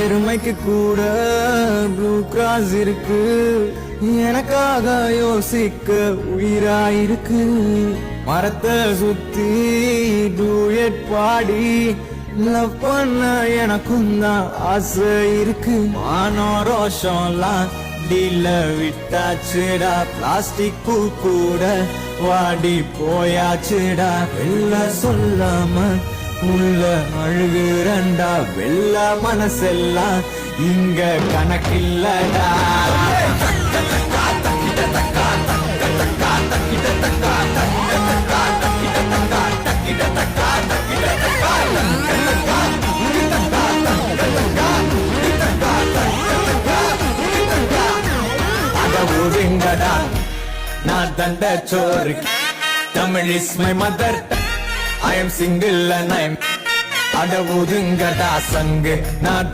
எருமைக்கு கூட blue cross இருக்கு, எனக்காக யோசிக்க உயிராயிருக்கு. மரத்தை சுத்தி டூயட் பாடி லவ் பண்ண எனக்கும் தான் ஆசை இருக்கு. மானோ ரோஷம்லாம் டீல விட்டாச்சுடா, பிளாஸ்டிக் பூ கூட வாடி போயாச்சுடா. வெள்ள சொல்லாம உள்ள அழுகுறண்டா, வெள்ள மனசெல்லாம் இங்க கணக்கில்லடா. ஒதுங்கடா நான் தண்ட சோறு, Tamil is my mother, I am single and I am அட ஒதுங்கடா சங்கு நான்